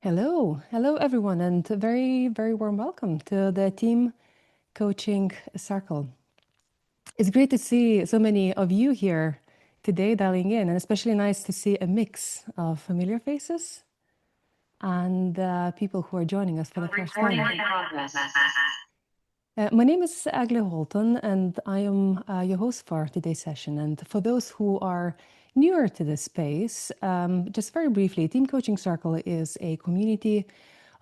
Hello everyone, and a very, very warm welcome to the Team Coaching Circle. It's great to see so many of you here today dialing in, and especially nice to see a mix of familiar faces and people who are joining us for the first time. My name is Agle Holton, and I am your host for today's session. And for those who are newer to this space, just very briefly, Team Coaching Circle is a community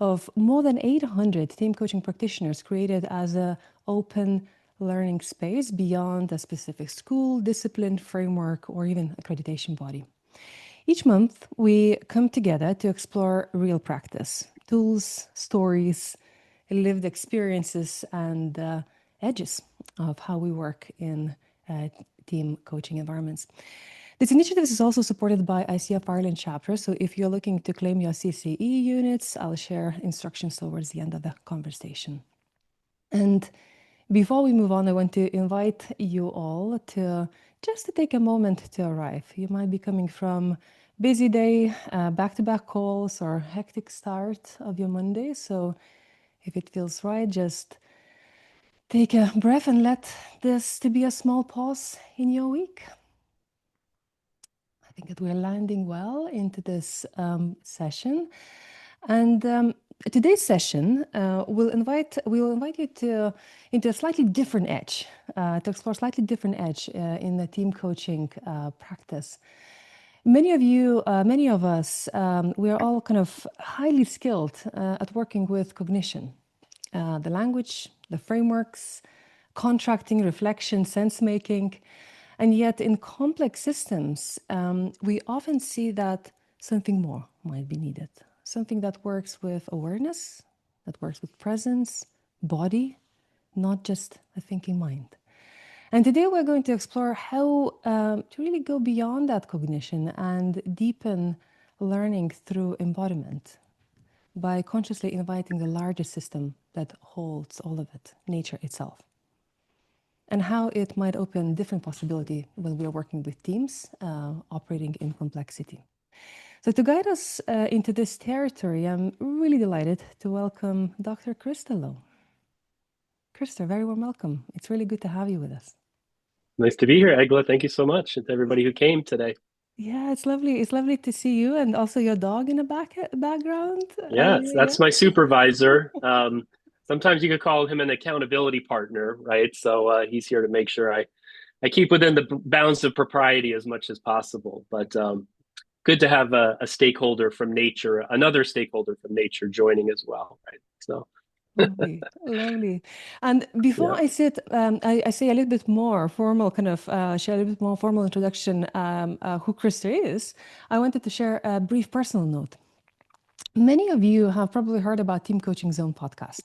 of more than 800 team coaching practitioners created as an open learning space beyond a specific school, discipline, framework, or even accreditation body. Each month, we come together to explore real practice, tools, stories, lived experiences, and edges of how we work in team coaching environments. This initiative is also supported by ICF Ireland chapter. So if you're looking to claim your CCE units, I'll share instructions towards the end of the conversation. And before we move on, I want to invite you all to take a moment to arrive. You might be coming from busy day, back-to-back calls, or hectic start of your Monday. So if it feels right, just take a breath and let this to be a small pause in your week. I think that we're landing well into this session. And today's session will invite you into a slightly different edge, to explore a slightly different edge in the team coaching practice. Many of us, we are all kind of highly skilled at working with cognition, the language, the frameworks, contracting, reflection, sense making. And yet in complex systems, we often see that something more might be needed. Something that works with awareness, that works with presence, body, not just a thinking mind. And today we're going to explore how to really go beyond that cognition and deepen learning through embodiment by consciously inviting the largest system that holds all of it, nature itself, and how it might open different possibility when we are working with teams operating in complexity. So to guide us into this territory, I'm really delighted to welcome Dr. Krister Lowe. Krister, very warm welcome. It's really good to have you with us. Nice to be here, Egla. Thank you so much, and to everybody who came today. Yeah, it's lovely. It's lovely to see you, and also your dog in the background. Yeah, that's my supervisor. Sometimes you could call him an accountability partner, right? So he's here to make sure I keep within the bounds of propriety as much as possible. But good to have a stakeholder from nature, another stakeholder from nature joining as well, right? So Lovely, lovely. And before yeah. I sit, I say a little bit more formal, kind of share a little bit more formal introduction who Krister is. I wanted to share a brief personal note. Many of you have probably heard about Team Coaching Zone podcast.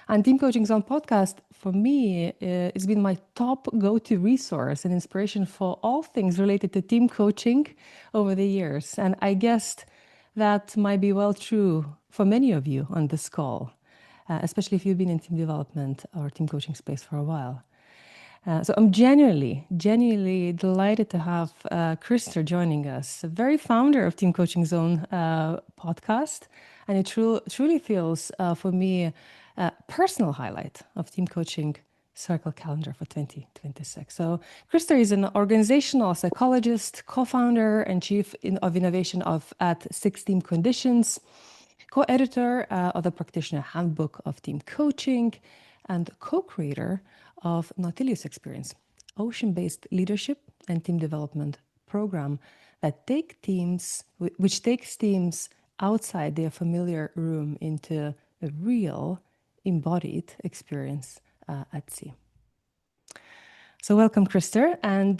And Team Coaching Zone podcast, for me, has been my top go-to resource and inspiration for all things related to team coaching over the years. And I guessed that might be well true for many of you on this call, especially if you've been in team development or team coaching space for a while. So I'm genuinely delighted to have Krister joining us, the very founder of Team Coaching Zone podcast. And it truly feels for me a personal highlight of Team Coaching Circle calendar for 2026. So Krister is an organizational psychologist, co-founder and chief of innovation at 6 Team Conditions, co-editor of the Practitioner Handbook of Team Coaching, and co-creator of Nautilus Experience, ocean-based leadership and team development program that which takes teams outside their familiar room into a real embodied experience at sea. So welcome, Krister. And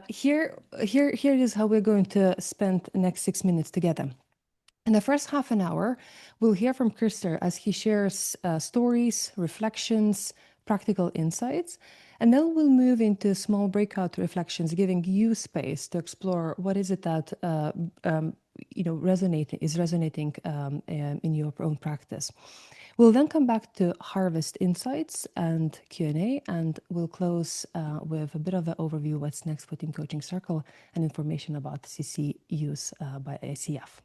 here is how we're going to spend the next 6 minutes together. In the first half an hour, we'll hear from Krister as he shares stories, reflections, practical insights, and then we'll move into small breakout reflections, giving you space to explore what is it that resonating in your own practice. We'll then come back to harvest insights and Q&A, and we'll close with a bit of an overview of what's next for Team Coaching Circle and information about CC use by ACF.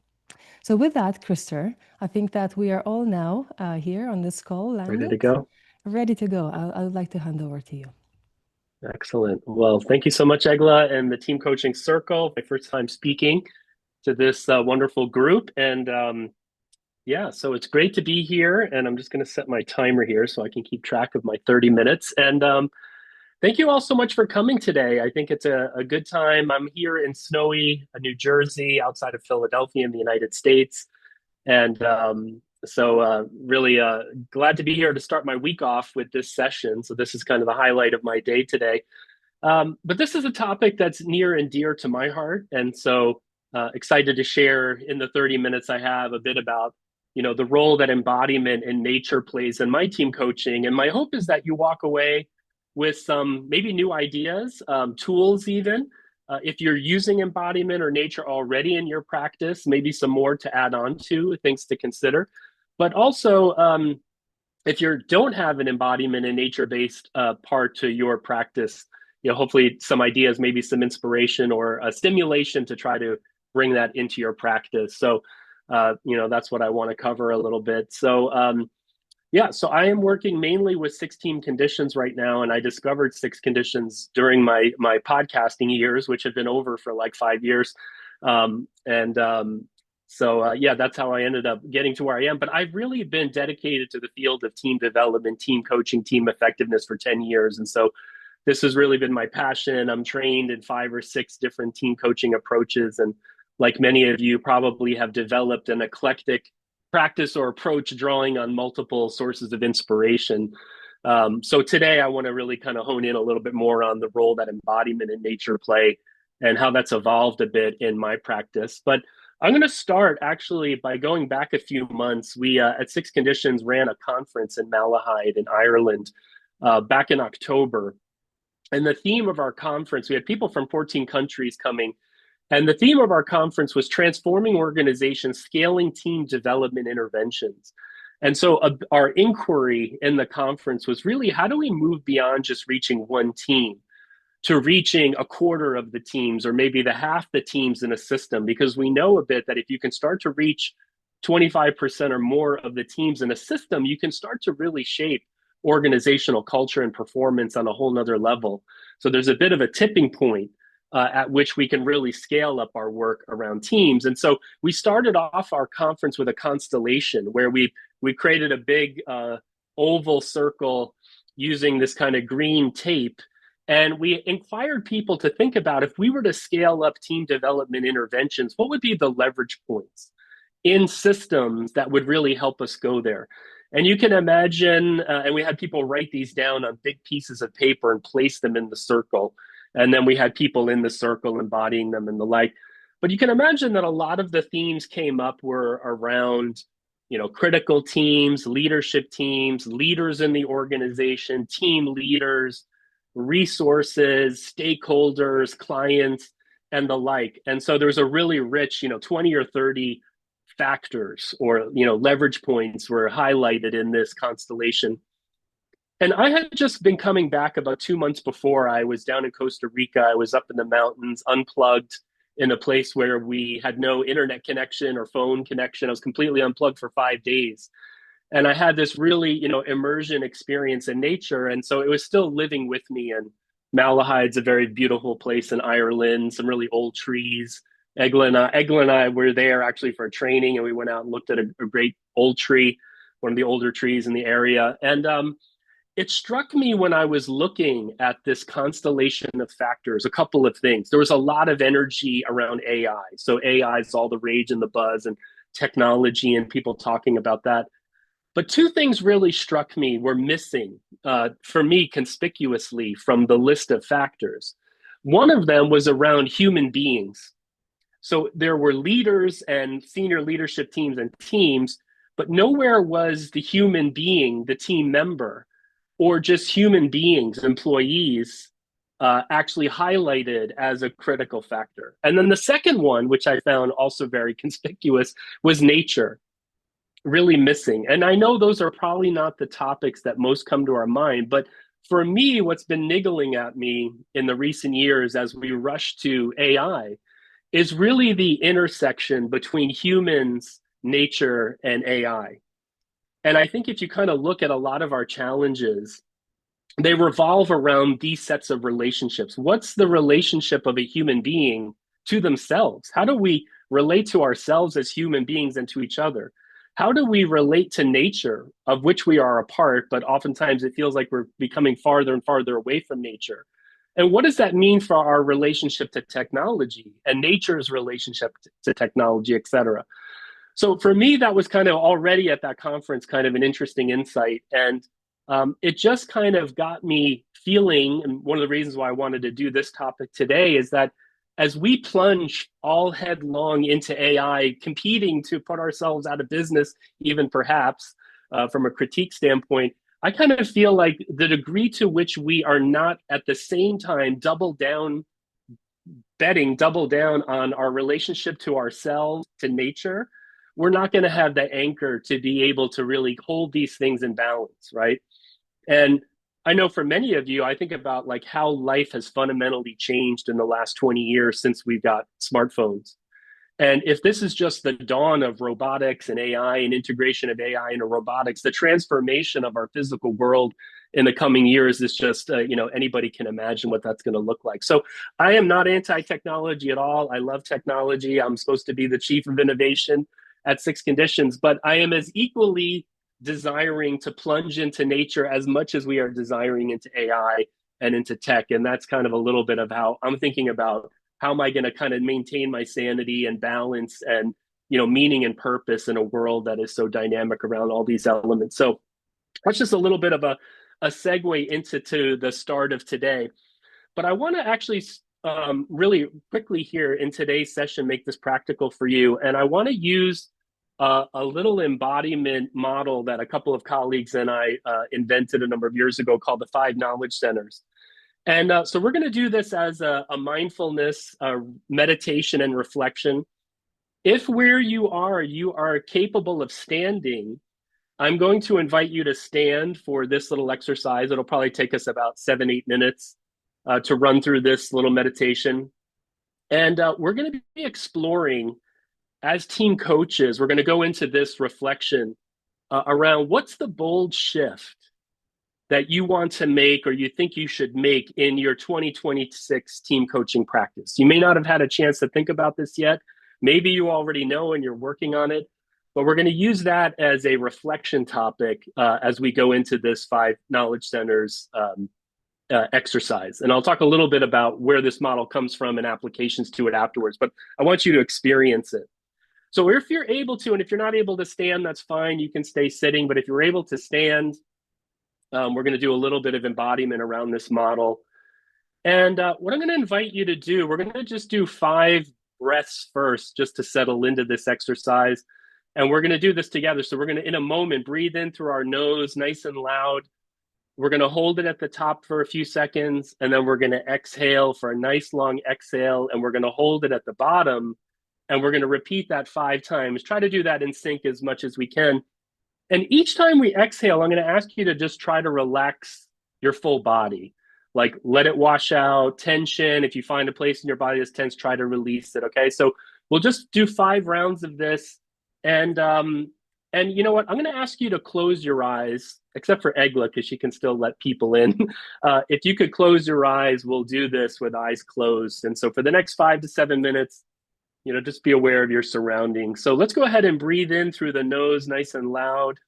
So with that, Krister, I think that we are all now here on this call Ready to landed, go? ready to go. I would like to hand over to you. Excellent. Well, thank you so much, Egla, and the Team Coaching Circle. My first time speaking to this wonderful group. And yeah, so it's great to be here. And I'm just going to set my timer here so I can keep track of my 30 minutes. And thank you all so much for coming today. I think it's a good time. I'm here in snowy New Jersey, outside of Philadelphia in the United States. And really glad to be here to start my week off with this session. So this is kind of the highlight of my day today. But this is a topic that's near and dear to my heart. And so excited to share in the 30 minutes I have a bit about, the role that embodiment in nature plays in my team coaching. And my hope is that you walk away with some maybe new ideas, tools even. If you're using embodiment or nature already in your practice, maybe some more to add on to, things to consider. But also, if you don't have an embodiment and nature-based part to your practice, hopefully some ideas, maybe some inspiration or a stimulation to try to bring that into your practice. So, that's what I want to cover a little bit. So, so I am working mainly with 16 conditions right now, and I discovered 6 conditions during my podcasting years, which have been over for like 5 years. That's how I ended up getting to where I am. But I've really been dedicated to the field of team development, team coaching, team effectiveness for 10 years. And so this has really been my passion. I'm trained in 5 or 6 different team coaching approaches. And like many of you probably have developed an eclectic practice or approach drawing on multiple sources of inspiration. So today I want to really kind of hone in a little bit more on the role that embodiment and nature play and how that's evolved a bit in my practice. But I'm going to start actually by going back a few months. We at 6 Conditions ran a conference in Malahide in Ireland back in October. And the theme of our conference, we had people from 14 countries coming. And the theme of our conference was transforming organizations, scaling team development interventions. And so our inquiry in the conference was really, how do we move beyond just reaching one team to reaching a quarter of the teams or maybe the half the teams in a system? Because we know a bit that if you can start to reach 25% or more of the teams in a system, you can start to really shape organizational culture and performance on a whole nother level. So there's a bit of a tipping point at which we can really scale up our work around teams. And so we started off our conference with a constellation where we created a big oval circle using this kind of green tape. And we inquired people to think about, if we were to scale up team development interventions, what would be the leverage points in systems that would really help us go there? And you can imagine, and we had people write these down on big pieces of paper and place them in the circle. And then we had people in the circle embodying them and the like. But you can imagine that a lot of the themes came up were around, critical teams, leadership teams, leaders in the organization, team leaders, resources, stakeholders, clients, and the like. And so there's a really rich, 20 or 30 factors or, leverage points were highlighted in this constellation. And I had just been coming back about 2 months before. I was down in Costa Rica. I was up in the mountains, unplugged in a place where we had no internet connection or phone connection. I was completely unplugged for 5 days. And I had this really, immersion experience in nature. And so it was still living with me. And Malahide's a very beautiful place in Ireland, some really old trees. Egla and I were there actually for training, and we went out and looked at a great old tree, one of the older trees in the area. And it struck me when I was looking at this constellation of factors, a couple of things. There was a lot of energy around AI. So AI is all the rage and the buzz and technology and people talking about that. But 2 things really struck me were missing for me conspicuously from the list of factors. One of them was around human beings. So there were leaders and senior leadership teams and teams, but nowhere was the human being, the team member, or just human beings, employees, actually highlighted as a critical factor. And then the second one, which I found also very conspicuous, was nature, really missing. And I know those are probably not the topics that most come to our mind, but for me, what's been niggling at me in the recent years as we rush to AI is really the intersection between humans, nature, and AI. And I think if you kind of look at a lot of our challenges, they revolve around these sets of relationships. What's the relationship of a human being to themselves? How do we relate to ourselves as human beings and to each other? How do we relate to nature, of which we are a part, but oftentimes it feels like we're becoming farther and farther away from nature? And what does that mean for our relationship to technology and nature's relationship to technology, et cetera? So for me, that was kind of already at that conference, kind of an interesting insight. And it just kind of got me feeling, and one of the reasons why I wanted to do this topic today is that as we plunge all headlong into AI, competing to put ourselves out of business, even perhaps from a critique standpoint, I kind of feel like the degree to which we are not at the same time double down on our relationship to ourselves, to nature, we're not going to have the anchor to be able to really hold these things in balance, right? And I know for many of you, I think about like how life has fundamentally changed in the last 20 years since we've got smartphones. And if this is just the dawn of robotics and AI and integration of AI into robotics, the transformation of our physical world in the coming years is just, anybody can imagine what that's going to look like. So I am not anti-technology at all. I love technology. I'm supposed to be the chief of innovation at Six Conditions, but I am as equally desiring to plunge into nature as much as we are desiring into AI and into tech. And that's kind of a little bit of how I'm thinking about how am I going to kind of maintain my sanity and balance and meaning and purpose in a world that is so dynamic around all these elements. So that's just a little bit of a segue into the start of today. But I want to actually really quickly here in today's session make this practical for you. And I want to use a little embodiment model that a couple of colleagues and I invented a number of years ago called the 5 knowledge centers. And so we're going to do this as a mindfulness, meditation, and reflection. If where you are capable of standing, I'm going to invite you to stand for this little exercise. It'll probably take us about 7-8 minutes to run through this little meditation. And we're going to be exploring, as team coaches, we're going to go into this reflection around what's the bold shift that you want to make or you think you should make in your 2026 team coaching practice. You may not have had a chance to think about this yet. Maybe you already know and you're working on it, but we're going to use that as a reflection topic as we go into this 5 knowledge centers exercise. And I'll talk a little bit about where this model comes from and applications to it afterwards, but I want you to experience it. So if you're able to, and if you're not able to stand, that's fine. You can stay sitting, but if you're able to stand, we're going to do a little bit of embodiment around this model. And what I'm going to invite you to do, we're going to just do 5 breaths first, just to settle into this exercise. And we're going to do this together. So we're going to, in a moment, breathe in through our nose, nice and loud. We're going to hold it at the top for a few seconds, and then we're going to exhale for a nice long exhale, and we're going to hold it at the bottom, and we're going to repeat that 5 times. Try to do that in sync as much as we can. And each time we exhale, I'm going to ask you to just try to relax your full body. Like let it wash out, tension. If you find a place in your body that's tense, try to release it. Okay. So we'll just do 5 rounds of this. And you know what? I'm going to ask you to close your eyes, except for Egla, because she can still let people in. If you could close your eyes, we'll do this with eyes closed. And so for the next 5 to 7 minutes, just be aware of your surroundings. So let's go ahead and breathe in through the nose, nice and loud.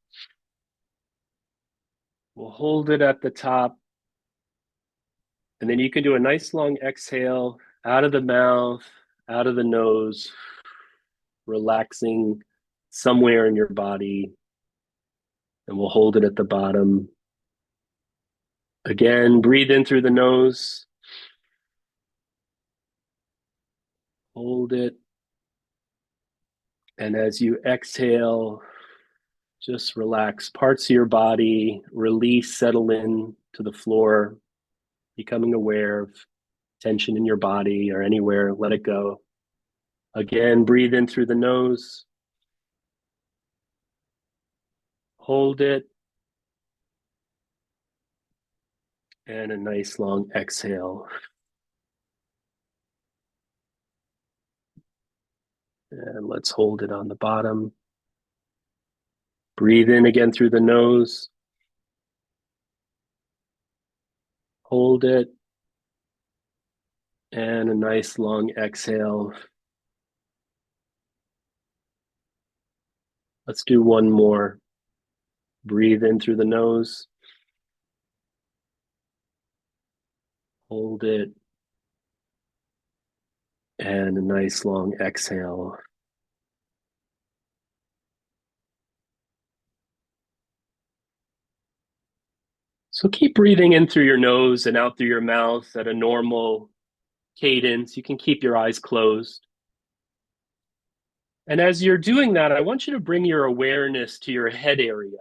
We'll hold it at the top. And then you can do a nice long exhale out of the mouth, out of the nose, relaxing somewhere in your body. And we'll hold it at the bottom. Again, breathe in through the nose. Hold it. And as you exhale, just relax parts of your body, release, settle in to the floor, becoming aware of tension in your body or anywhere, let it go. Again, breathe in through the nose. Hold it. And a nice long exhale. And let's hold it on the bottom. Breathe in again through the nose. Hold it. And a nice long exhale. Let's do one more. Breathe in through the nose. Hold it. And a nice long exhale. So keep breathing in through your nose and out through your mouth at a normal cadence. You can keep your eyes closed. And as you're doing that, I want you to bring your awareness to your head area,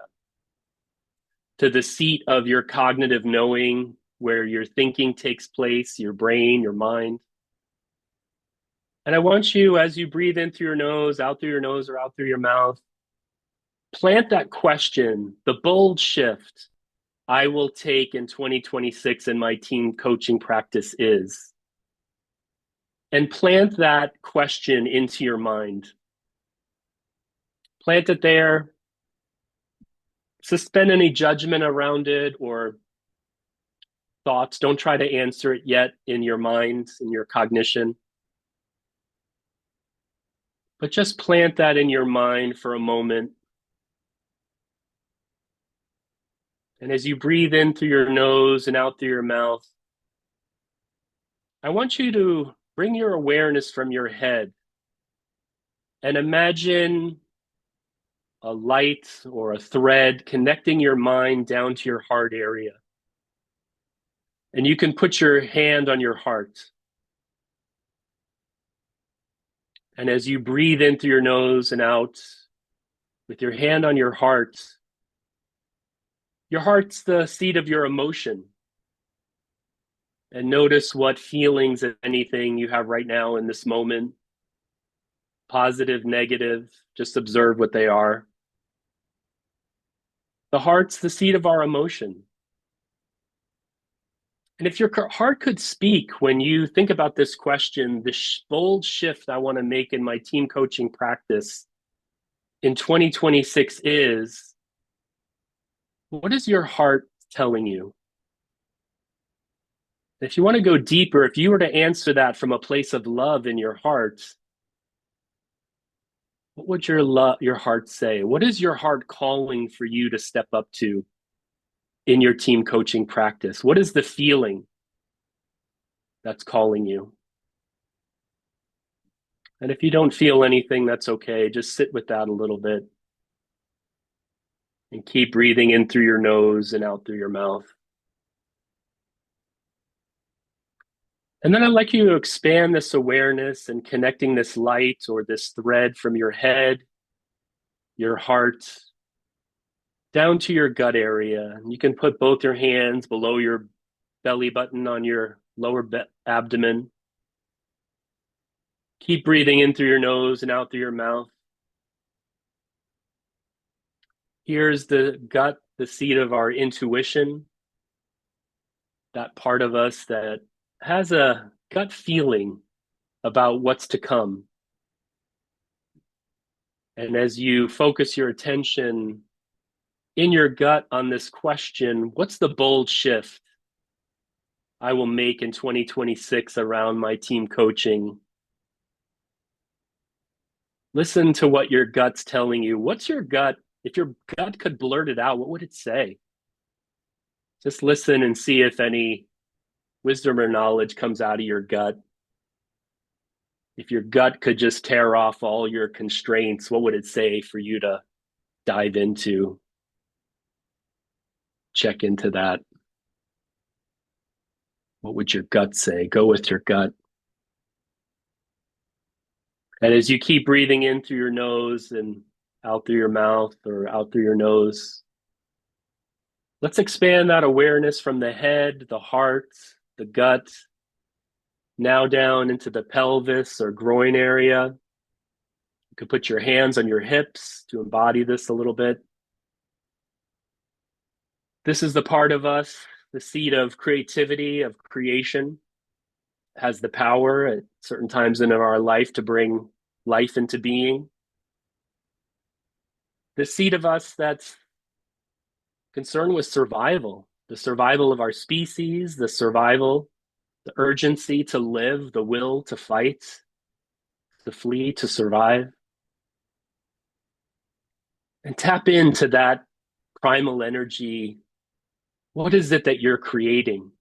to the seat of your cognitive knowing, where your thinking takes place, your brain, your mind. And I want you, as you breathe in through your nose, out through your nose, or out through your mouth, plant that question, the bold shift I will take in 2026 in my team coaching practice is. And plant that question into your mind. Plant it there. Suspend any judgment around it or thoughts. Don't try to answer it yet in your mind, in your cognition. But just plant that in your mind for a moment. And as you breathe in through your nose and out through your mouth, I want you to bring your awareness from your head and imagine a light or a thread connecting your mind down to your heart area. And you can put your hand on your heart. And as you breathe in through your nose and out with your hand on your heart's the seat of your emotion. And notice what feelings, if anything, you have right now in this moment. Positive, negative, just observe what they are. The heart's the seat of our emotion. And if your heart could speak when you think about this question, the bold shift I want to make in my team coaching practice in 2026 is, what is your heart telling you? If you want to go deeper, if you were to answer that from a place of love in your heart, what would your heart say? What is your heart calling for you to step up to in your team coaching practice? What is the feeling that's calling you? And if you don't feel anything, that's okay. Just sit with that a little bit and keep breathing in through your nose and out through your mouth. And then I'd like you to expand this awareness and connecting this light or this thread from your head, your heart, down to your gut area. You can put both your hands below your belly button on your lower abdomen. Keep breathing in through your nose and out through your mouth. Here's the gut, the seat of our intuition, that part of us that has a gut feeling about what's to come. And as you focus your attention in your gut on this question, what's the bold shift I will make in 2026 around my team coaching? Listen to what your gut's telling you. What's your gut? If your gut could blurt it out, what would it say? Just listen and see if any wisdom or knowledge comes out of your gut. If your gut could just tear off all your constraints, what would it say for you to dive into? Check into that. What would your gut say? Go with your gut. And as you keep breathing in through your nose and out through your mouth or out through your nose, let's expand that awareness from the head, the heart, the gut, now down into the pelvis or groin area. You could put your hands on your hips to embody this a little bit. This is the part of us, the seat of creativity, of creation, has the power at certain times in our life to bring life into being. The seed of us that's concerned with survival, the survival of our species, the survival, the urgency to live, the will to fight, to flee, to survive. And tap into that primal energy. What is it that you're creating?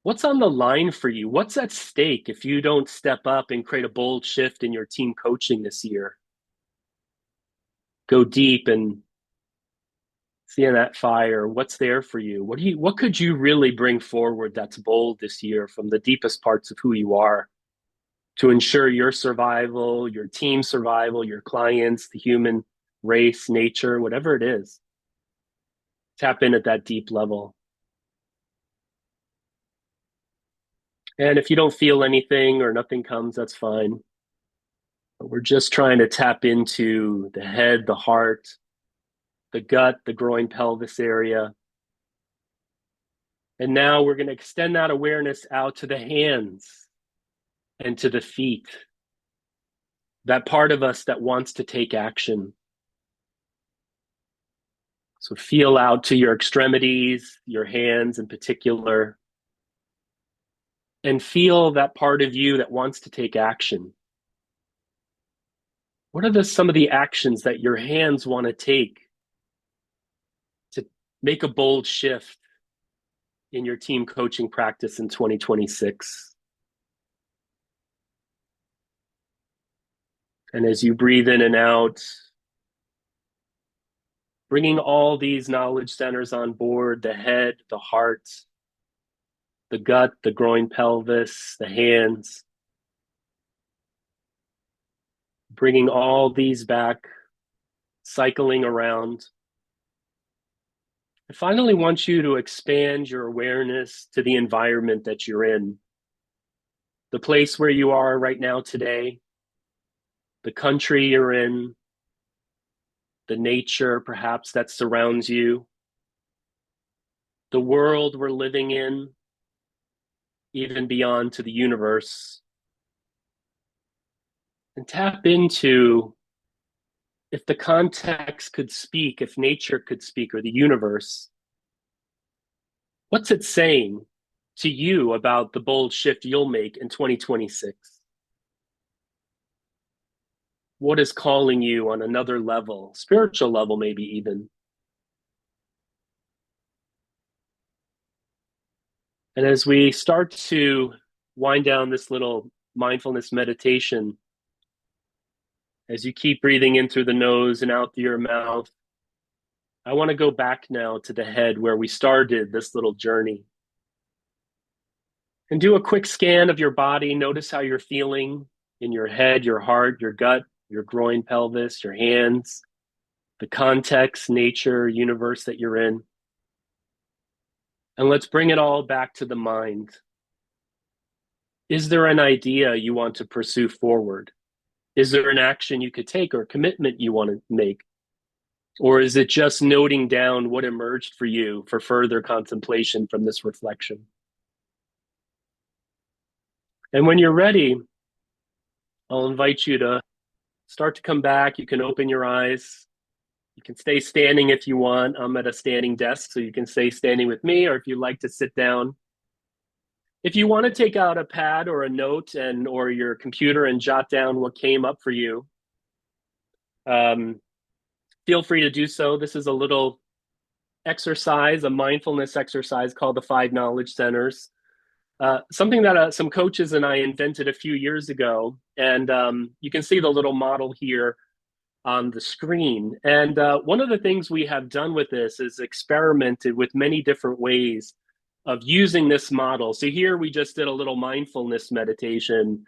What's on the line for you? What's at stake if you don't step up and create a bold shift in your team coaching this year? Go deep and see in that fire. What's there for you? What could you really bring forward that's bold this year from the deepest parts of who you are to ensure your survival, your team survival, your clients, the human race, nature, whatever it is? Tap in at that deep level. And if you don't feel anything or nothing comes, that's fine. But we're just trying to tap into the head, the heart, the gut, the groin, pelvis area. And now we're going to extend that awareness out to the hands and to the feet. That part of us that wants to take action. So feel out to your extremities, your hands in particular, and feel that part of you that wants to take action. What are some of the actions that your hands want to take to make a bold shift in your team coaching practice in 2026? And as you breathe in and out, bringing all these knowledge centers on board, the head, the heart, the gut, the groin, pelvis, the hands, bringing all these back, cycling around. I finally want you to expand your awareness to the environment that you're in, the place where you are right now today, the country you're in, the nature perhaps that surrounds you, the world we're living in, even beyond to the universe. And tap into, if the context could speak, if nature could speak, or the universe, what's it saying to you about the bold shift you'll make in 2026? What is calling you on another level, spiritual level, maybe even? And as we start to wind down this little mindfulness meditation, as you keep breathing in through the nose and out through your mouth, I want to go back now to the head where we started this little journey. And do a quick scan of your body. Notice how you're feeling in your head, your heart, your gut, your groin, pelvis, your hands, the context, nature, universe that you're in. And let's bring it all back to the mind. Is there an idea you want to pursue forward? Is there an action you could take or a commitment you want to make? Or is it just noting down what emerged for you for further contemplation from this reflection? And when you're ready, I'll invite you to start to come back. You can open your eyes. You can stay standing if you want. I'm at a standing desk, so you can stay standing with me, or if you'd like to sit down. If you want to take out a pad or a note or your computer and jot down what came up for you, feel free to do so. This is a little exercise, a mindfulness exercise called the 5 Knowledge Centers. Something that some coaches and I invented a few years ago. And you can see the little model here on the screen. And one of the things we have done with this is experimented with many different ways of using this model. So here we just did a little mindfulness meditation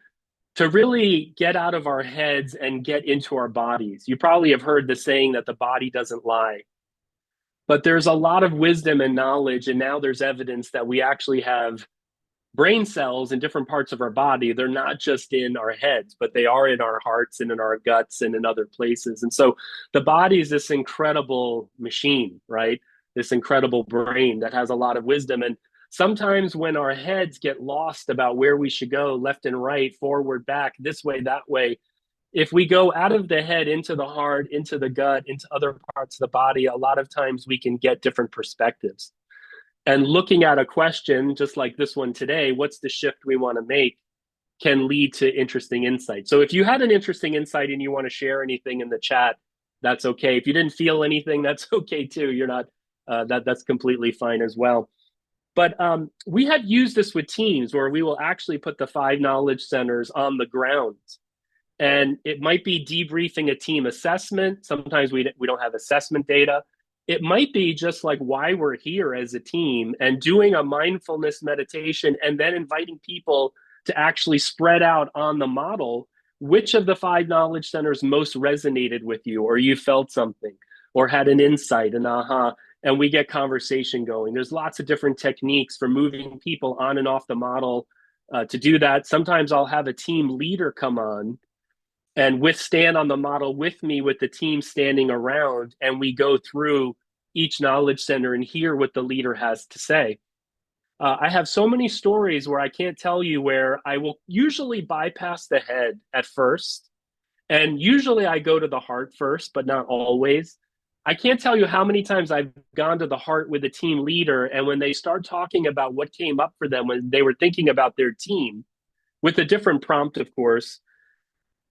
to really get out of our heads and get into our bodies. You probably have heard the saying that the body doesn't lie. But there's a lot of wisdom and knowledge, and now there's evidence that we actually have brain cells in different parts of our body. They're not just in our heads, but they are in our hearts and in our guts and in other places. And so the body is this incredible machine, right? This incredible brain that has a lot of wisdom. And sometimes when our heads get lost about where we should go, left and right, forward, back, this way, that way, if we go out of the head into the heart, into the gut, into other parts of the body, a lot of times we can get different perspectives. And looking at a question, just like this one today, what's the shift we want to make, can lead to interesting insight. So if you had an interesting insight and you want to share anything in the chat, that's okay. If you didn't feel anything, that's okay too. You're not, that's completely fine as well. But we have used this with teams where we will actually put the 5 knowledge centers on the ground. And it might be debriefing a team assessment. Sometimes we don't have assessment data. It might be just like why we're here as a team and doing a mindfulness meditation and then inviting people to actually spread out on the model which of the 5 knowledge centers most resonated with you, or you felt something, or had an insight, an aha, and we get conversation going. There's lots of different techniques for moving people on and off the model to do that. Sometimes I'll have a team leader come on and stand on the model with me, with the team standing around, and we go through each knowledge center and hear what the leader has to say. I have so many stories where I can't tell you, where I will usually bypass the head at first. And usually I go to the heart first, but not always. I can't tell you how many times I've gone to the heart with a team leader, and when they start talking about what came up for them when they were thinking about their team, with a different prompt, of course,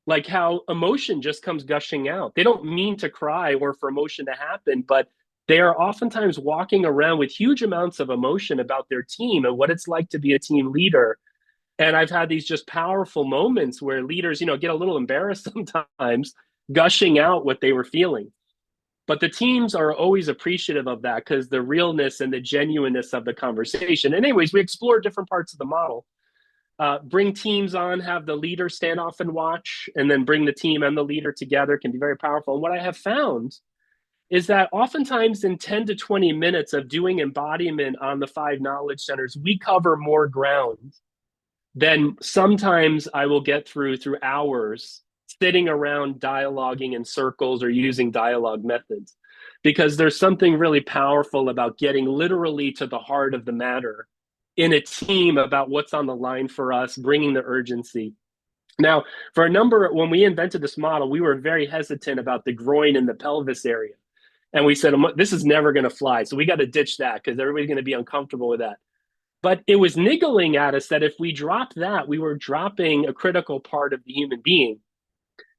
like how emotion just comes gushing out. They don't mean to cry or for emotion to happen, but they are oftentimes walking around with huge amounts of emotion about their team and what it's like to be a team leader. And I've had these just powerful moments where leaders, get a little embarrassed sometimes, gushing out what they were feeling. But the teams are always appreciative of that, because the realness and the genuineness of the conversation. And anyways, we explore different parts of the model. Bring teams on, have the leader stand off and watch, and then bring the team and the leader together can be very powerful. And what I have found is that oftentimes in 10 to 20 minutes of doing embodiment on the 5 knowledge centers, we cover more ground than sometimes I will get through hours sitting around dialoguing in circles or using dialogue methods. Because there's something really powerful about getting literally to the heart of the matter in a team about what's on the line for us, bringing the urgency. Now, when we invented this model, we were very hesitant about the groin and the pelvis area. And we said, this is never going to fly. So we got to ditch that, because everybody's going to be uncomfortable with that. But it was niggling at us that if we dropped that, we were dropping a critical part of the human being.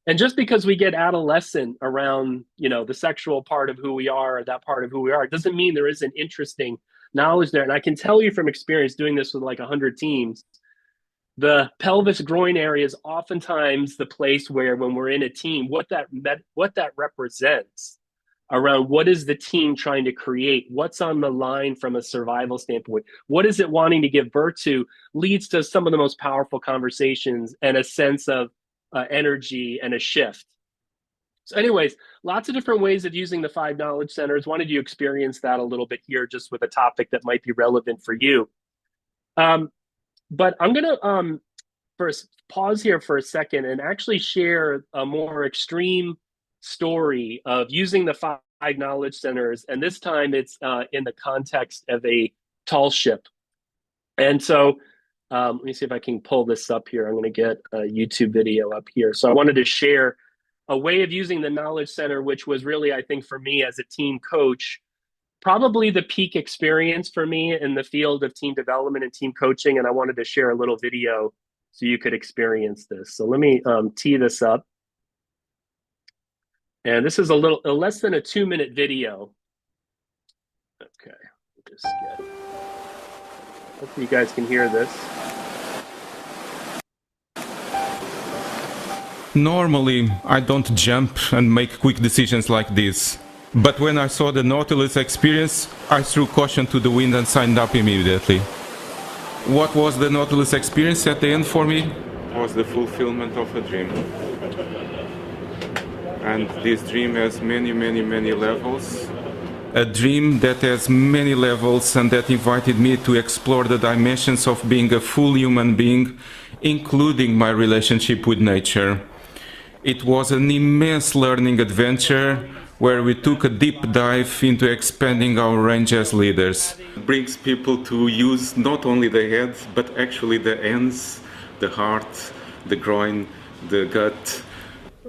And just because we get adolescent around, the sexual part of who we are, or that part of who we are, it doesn't mean there isn't interesting knowledge there. And I can tell you from experience doing this with like 100 teams, the pelvis groin area is oftentimes the place where, when we're in a team, what that represents around what is the team trying to create, what's on the line from a survival standpoint, what is it wanting to give birth to, leads to some of the most powerful conversations and a sense of energy and a shift. So anyways, lots of different ways of using the 5 knowledge centers. Wanted you to experience that a little bit here, just with a topic that might be relevant for you. But I'm going to first pause here for a second and actually share a more extreme story of using the 5 knowledge centers. And this time it's in the context of a tall ship. And so let me see if I can pull this up here. I'm going to get a YouTube video up here. So I wanted to share a way of using the knowledge center, which was really, I think, for me as a team coach, probably the peak experience for me in the field of team development and team coaching. And I wanted to share a little video so you could experience this. So let me tee this up. And this is a less than a 2-minute video. Okay, just get. Hopefully you guys can hear this. Normally, I don't jump and make quick decisions like this. But when I saw the Nautilus experience, I threw caution to the wind and signed up immediately. What was the Nautilus experience at the end for me? It was the fulfillment of a dream. And this dream has many levels. A dream that has many levels and that invited me to explore the dimensions of being a full human being, including my relationship with nature. It was an immense learning adventure where we took a deep dive into expanding our range as leaders. It brings people to use not only the head, but actually the hands, the heart, the groin, the gut,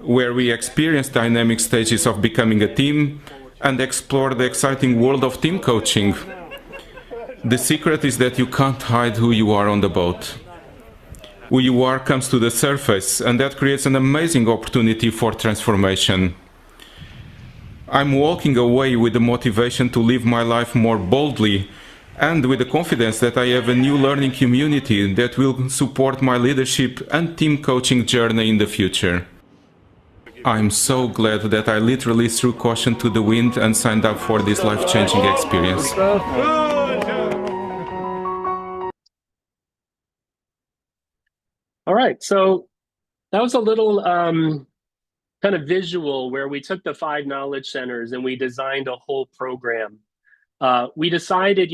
where we experience dynamic stages of becoming a team and explore the exciting world of team coaching. The secret is that you can't hide who you are on the boat. Who you are comes to the surface, and that creates an amazing opportunity for transformation. I'm walking away with the motivation to live my life more boldly and with the confidence that I have a new learning community that will support my leadership and team coaching journey in the future. I'm so glad that I literally threw caution to the wind and signed up for this life-changing experience. All right, so that was a little kind of visual where we took the 5 knowledge centers and we designed a whole program. We decided,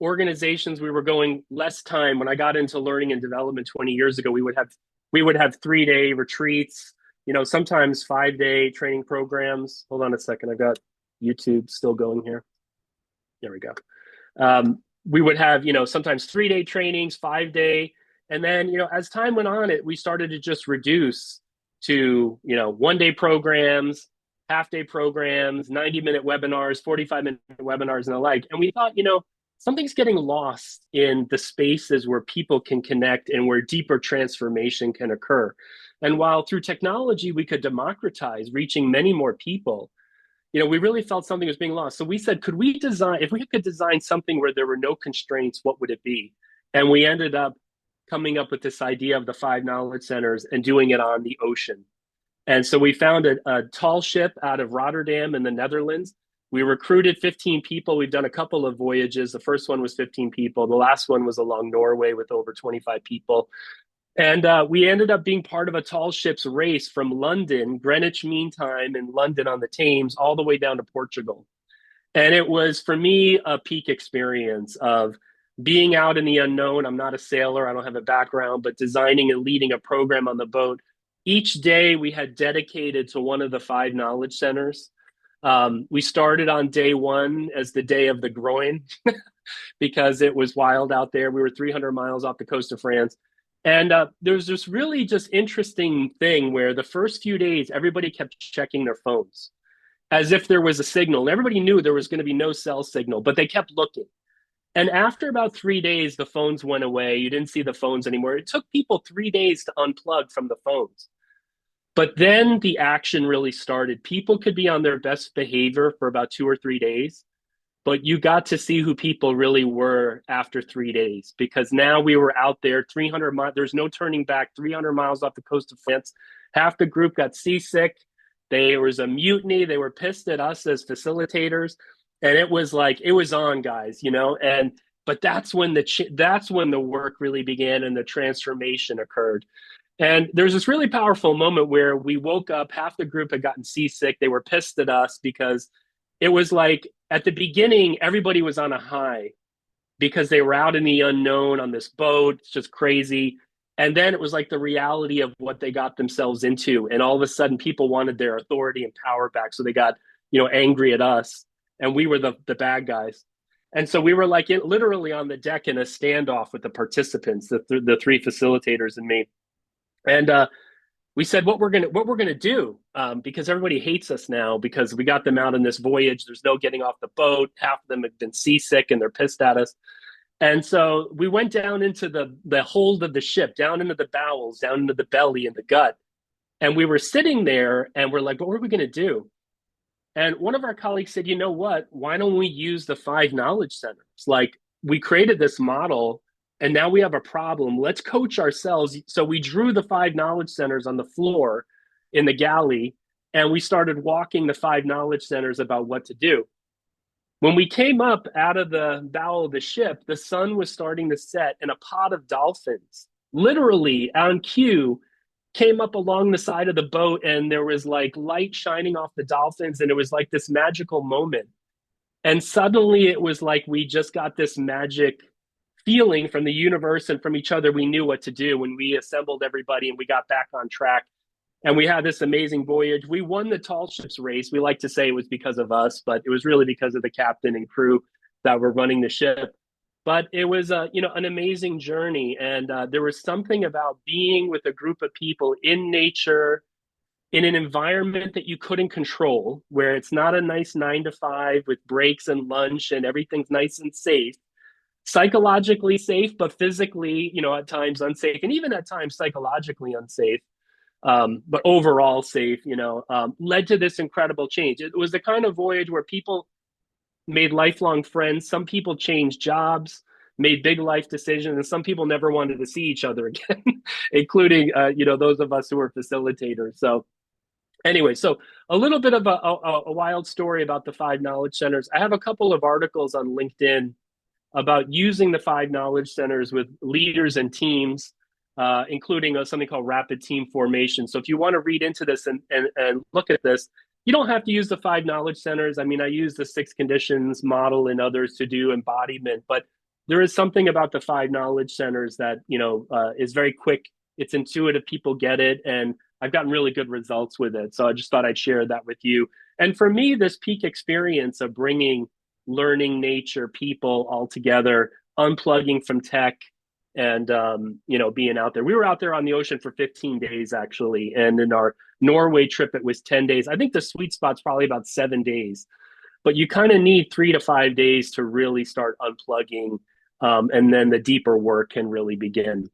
organizations, we were going less time. When I got into learning and development 20 years ago, we would have 3-day retreats, sometimes 5-day training programs. Hold on a second. I've got YouTube still going here. There we go. We would have, sometimes 3-day trainings, 5-day. And then, as time went on, we started to just reduce to, 1-day programs, half-day programs, 90-minute webinars, 45-minute webinars, and the like. And we thought, something's getting lost in the spaces where people can connect and where deeper transformation can occur. And while through technology, we could democratize reaching many more people, we really felt something was being lost. So we said, if we could design something where there were no constraints, what would it be? And we ended up coming up with this idea of the 5 knowledge centers and doing it on the ocean. And so we found a tall ship out of Rotterdam in the Netherlands. We recruited 15 people. We've done a couple of voyages. The first one was 15 people. The last one was along Norway with over 25 people. And we ended up being part of a tall ship's race from London, Greenwich Mean Time in London on the Thames, all the way down to Portugal. And it was, for me, a peak experience of being out in the unknown. I'm not a sailor. I don't have a background, but designing and leading a program on the boat. Each day we had dedicated to one of the 5 knowledge centers. We started on day 1 as the day of the groin because it was wild out there. We were 300 miles off the coast of France. And there's this really just interesting thing where the first few days, everybody kept checking their phones as if there was a signal. And everybody knew there was going to be no cell signal, but they kept looking. And after about 3 days, the phones went away. You didn't see the phones anymore. It took people 3 days to unplug from the phones. But then the action really started. People could be on their best behavior for about 2 or 3 days, but you got to see who people really were after 3 days, because now we were out there 300 miles. There's no turning back, 300 miles off the coast of France. Half the group got seasick. There was a mutiny. They were pissed at us as facilitators. And it was like, it was on, guys, but that's when the work really began and the transformation occurred. And there's this really powerful moment where we woke up, half the group had gotten seasick. They were pissed at us because it was like at the beginning, everybody was on a high because they were out in the unknown on this boat. It's just crazy. And then it was like the reality of what they got themselves into. And all of a sudden people wanted their authority and power back. So they got, angry at us. And we were the bad guys. And so we were like literally on the deck in a standoff with the participants, the 3 facilitators and me. And we said what we're gonna do, because everybody hates us now because we got them out on this voyage. There's no getting off the boat. Half of them have been seasick and they're pissed at us. And so we went down into the hold of the ship, down into the bowels, down into the belly and the gut. And we were sitting there and we're like, what are we gonna do? And one of our colleagues said, you know what? Why don't we use the 5 knowledge centers? Like, we created this model and now we have a problem. Let's coach ourselves. So we drew the 5 knowledge centers on the floor in the galley, and we started walking the 5 knowledge centers about what to do. When we came up out of the bow of the ship, the sun was starting to set and a pod of dolphins, literally on cue, came up along the side of the boat, and there was like light shining off the dolphins, and it was like this magical moment. And suddenly it was like we just got this magic feeling from the universe and from each other. We knew what to do when we assembled everybody and we got back on track. And we had this amazing voyage. We won the tall ships race. We like to say it was because of us, but it was really because of the captain and crew that were running the ship. But it was, an amazing journey. And there was something about being with a group of people in nature, in an environment that you couldn't control, where it's not a nice 9 to 5 with breaks and lunch and everything's nice and safe, psychologically safe, but physically, at times unsafe, and even at times psychologically unsafe, but overall safe, led to this incredible change. It was the kind of voyage where people made lifelong friends. Some people changed jobs, made big life decisions, and some people never wanted to see each other again, including, those of us who were facilitators. So anyway, so a little bit of a wild story about the 5 knowledge centers. I have a couple of articles on LinkedIn about using the 5 knowledge centers with leaders and teams, including something called rapid team formation. So if you want to read into this and look at this, you don't have to use the 5 knowledge centers. I mean, I use the 6 conditions model and others to do embodiment, but there is something about the 5 knowledge centers that, is very quick. It's intuitive. People get it. And I've gotten really good results with it. So I just thought I'd share that with you. And for me, this peak experience of bringing learning, nature, people all together, unplugging from tech, and being out there. We were out there on the ocean for 15 days actually, and in our Norway trip it was 10 days. I think the sweet spot's probably about 7 days, but you kind of need 3 to 5 days to really start unplugging, and then the deeper work can really begin.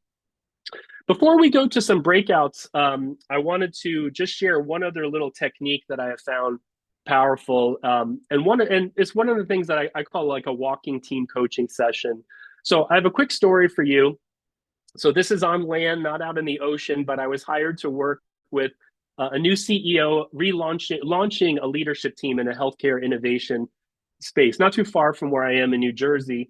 Before we go to some breakouts, I wanted to just share one other little technique that I have found powerful, and it's one of the things that I call like a walking team coaching session. So I have a quick story for you. So this is on land, not out in the ocean, but I was hired to work with a new CEO launching a leadership team in a healthcare innovation space, not too far from where I am in New Jersey.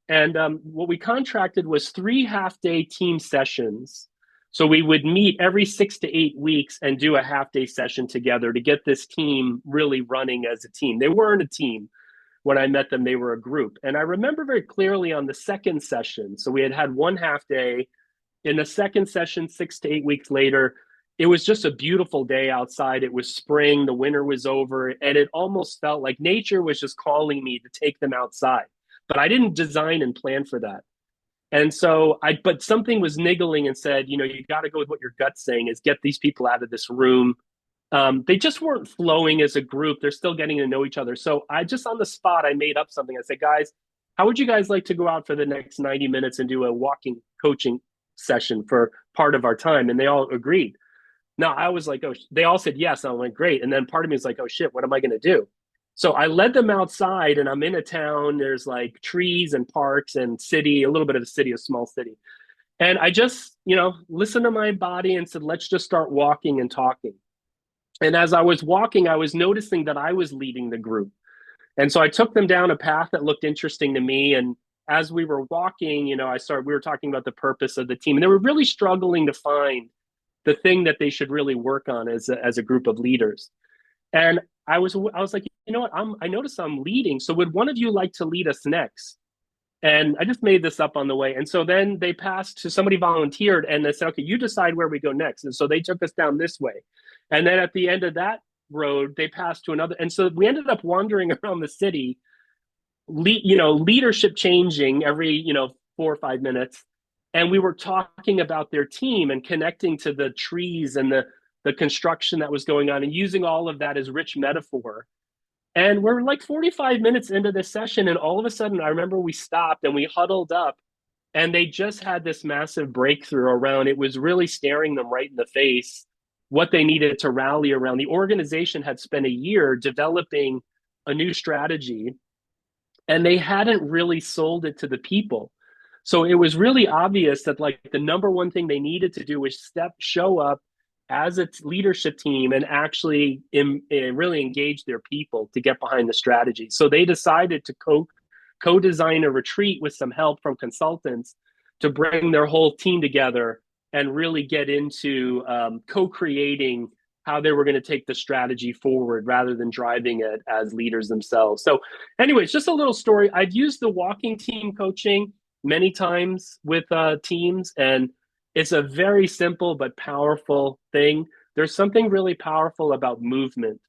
And what we contracted was 3 half-day team sessions. So we would meet every 6 to 8 weeks and do a half-day session together to get this team really running as a team. They weren't a team. When I met them, they were a group. And I remember very clearly on the second session, so we had 1 half day. In the second session, 6 to 8 weeks later, it was just a beautiful day outside. It was spring, the winter was over, and it almost felt like nature was just calling me to take them outside. But I didn't design and plan for that. And so but something was niggling and said, you got to go with what your gut's saying, is get these people out of this room. They just weren't flowing as a group. They're still getting to know each other. So I just on the spot, I made up something. I said, guys, how would you guys like to go out for the next 90 minutes and do a walking coaching session for part of our time? And they all agreed. Now I was like, oh, they all said yes. And I went, great. And then part of me was like, oh shit, what am I going to do? So I led them outside, and I'm in a town. There's like trees and parks and city, a little bit of a city, a small city. And I just, listened to my body and said, let's just start walking and talking. And as I was walking, I was noticing that I was leading the group. And so I took them down a path that looked interesting to me. And as we wwe were talking about the purpose of the team, and they were really struggling to find the thing that they should really work on as a group of leaders. And I was like, you know what, I noticed I'm leading. So would one of you like to lead us next? And I just made this up on the way. And so then they passed to somebody volunteered, and they said, okay, you decide where we go next. And so they took us down this way. And then at the end of that road, they passed to another. And so we ended up wandering around the city, leadership changing every, 4 or 5 minutes. And we were talking about their team and connecting to the trees and the construction that was going on and using all of that as rich metaphor. And we're like 45 minutes into this session, and all of a sudden, I remember we stopped and we huddled up, and they just had this massive breakthrough around, it was really staring them right in the face, what they needed to rally around. The organization had spent a year developing a new strategy, and they hadn't really sold it to the people. So it was really obvious that like the number one thing they needed to do was show up as a leadership team and actually really engage their people to get behind the strategy. So they decided to co-design a retreat with some help from consultants to bring their whole team together and really get into co-creating how they were going to take the strategy forward rather than driving it as leaders themselves. So anyways, just a little story. I've used the walking team coaching many times with teams, and it's a very simple but powerful thing. There's something really powerful about movement,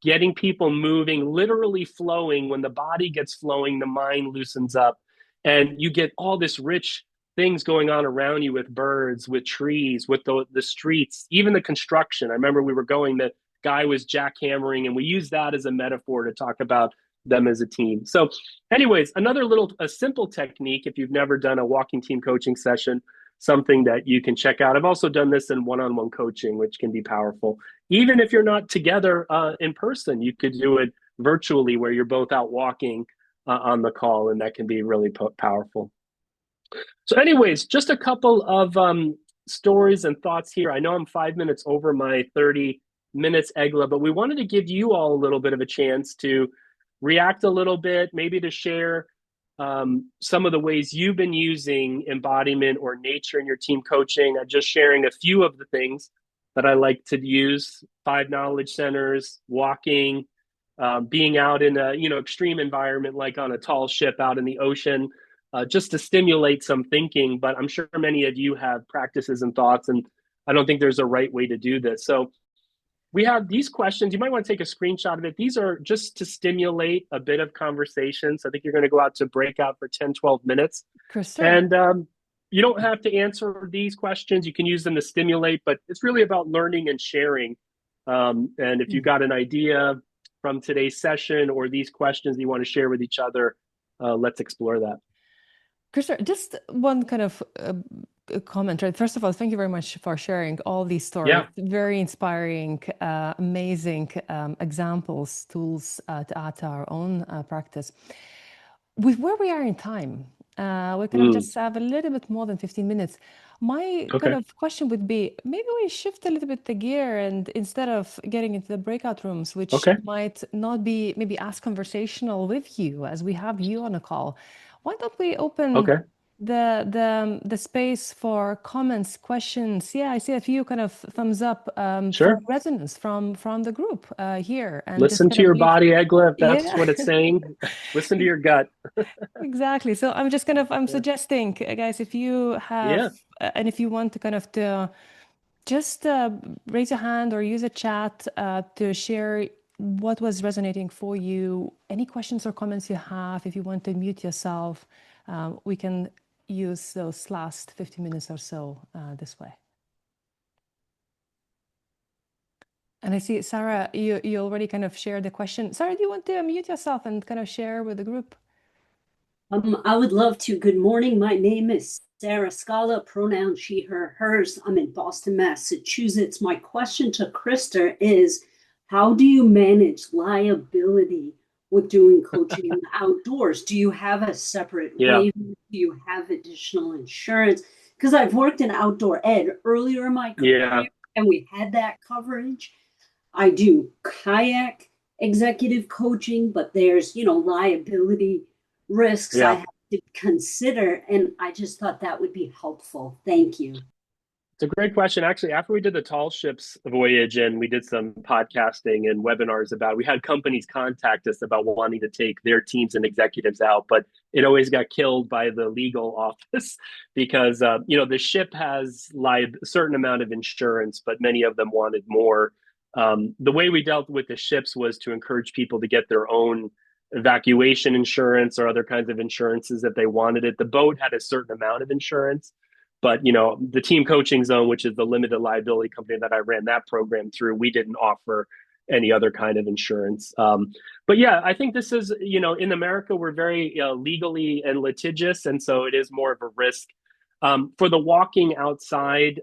getting people moving, literally flowing. When the body gets flowing, the mind loosens up, and you get all this rich things going on around you with birds, with trees, with the streets, even the construction. I remember we were going, the guy was jackhammering, and we used that as a metaphor to talk about them as a team. So anyways, a simple technique, if you've never done a walking team coaching session, something that you can check out. I've also done this in one-on-one coaching, which can be powerful. Even if you're not together in person, you could do it virtually where you're both out walking on the call, and that can be really powerful. So anyways, just a couple of stories and thoughts here. I know I'm 5 minutes over my 30 minutes, Egla, but we wanted to give you all a little bit of a chance to react a little bit, maybe to share some of the ways you've been using embodiment or nature in your team coaching. I'm just sharing a few of the things that I like to use: 5 knowledge centers, walking, being out in a extreme environment like on a tall ship out in the ocean, just to stimulate some thinking. But I'm sure many of you have practices and thoughts, and I don't think there's a right way to do this. So we have these questions. You might want to take a screenshot of it. These are just to stimulate a bit of conversation. So I think you're going to go out to breakout for 10, 12 minutes. Krister. And you don't have to answer these questions. You can use them to stimulate, but it's really about learning and sharing. And if you got an idea from today's session or these questions that you want to share with each other, let's explore that. Krister, just one kind of comment, right? First of all, thank you very much for sharing all these stories. Yeah. Very inspiring, amazing examples, tools to add to our own practice. With where we are in time, we kind of just have a little bit more than 15 minutes. My kind of question would be, maybe we shift a little bit the gear, and instead of getting into the breakout rooms, which might not be maybe as conversational with you as we have you on a call, why don't we open the space for comments, questions? Yeah, I see a few kind of thumbs up for resonance from the group here. And listen to your body, Egla, if that's what it's saying. Listen to your gut. Exactly. So I'm just kind of, I'm suggesting, guys, if you have, and if you want to kind of just raise a hand or use a chat to share what was resonating for you, any questions or comments you have. If you want to mute yourself, we can use those last 15 minutes or so this way. And I see, Sarah, you already kind of shared the question. Sarah, do you want to mute yourself and kind of share with the group? I would love to. Good morning. My name is Sarah Scala, pronoun she, her, hers. I'm in Boston, Massachusetts. My question to Krister is, how do you manage liability with doing coaching in the outdoors? Do you have a separate waiver? Do you have additional insurance? Because I've worked in outdoor ed earlier in my career, and we had that coverage. I do kayak executive coaching, but there's, liability risks I have to consider, and I just thought that would be helpful. Thank you. It's a great question. Actually, after we did the tall ships voyage and we did some podcasting and webinars about it, we had companies contact us about wanting to take their teams and executives out, but it always got killed by the legal office because, the ship has a certain amount of insurance, but many of them wanted more. The way we dealt with the ships was to encourage people to get their own evacuation insurance or other kinds of insurances if they wanted it. The boat had a certain amount of insurance. But, the Team Coaching Zone, which is the limited liability company that I ran that program through, we didn't offer any other kind of insurance. But yeah, I think this is, in America, we're very legally and litigious. And so it is more of a risk. For the walking outside,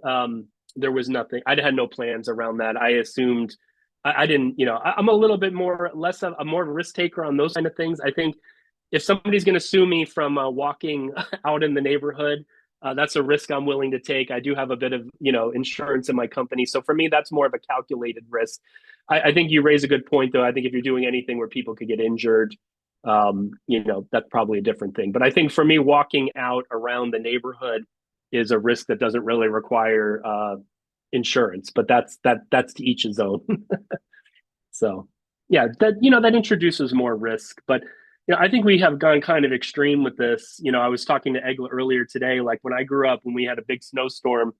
there was nothing. I had no plans around that. I assumed I didn't, I'm a little bit more of a risk taker on those kind of things. I think if somebody's going to sue me from walking out in the neighborhood, that's a risk I'm willing to take. I do have a bit of, insurance in my company. So for me, that's more of a calculated risk. I think you raise a good point, though. I think if you're doing anything where people could get injured, that's probably a different thing. But I think for me, walking out around the neighborhood is a risk that doesn't really require insurance, but that's to each his own. So yeah, that introduces more risk, but I think we have gone kind of extreme with this. I was talking to Egla earlier today, like when I grew up, when we had a big snowstorm,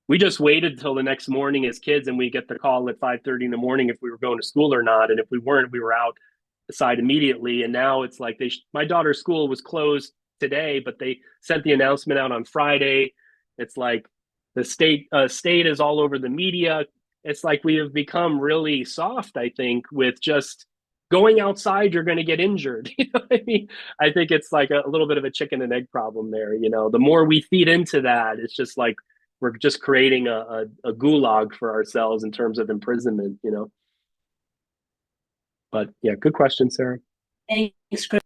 we just waited until the next morning as kids, and we get the call at 5:30 in the morning if we were going to school or not. And if we weren't, we were outside immediately. And now it's like my daughter's school was closed today, but they sent the announcement out on Friday. It's like the state is all over the media. It's like we have become really soft, I think, with just going outside, you're going to get injured. You know what I mean? I think it's like a little bit of a chicken and egg problem there. You know, the more we feed into that, it's just like we're just creating a gulag for ourselves in terms of imprisonment, you know. But yeah, good question, Sarah. Thanks, Chris.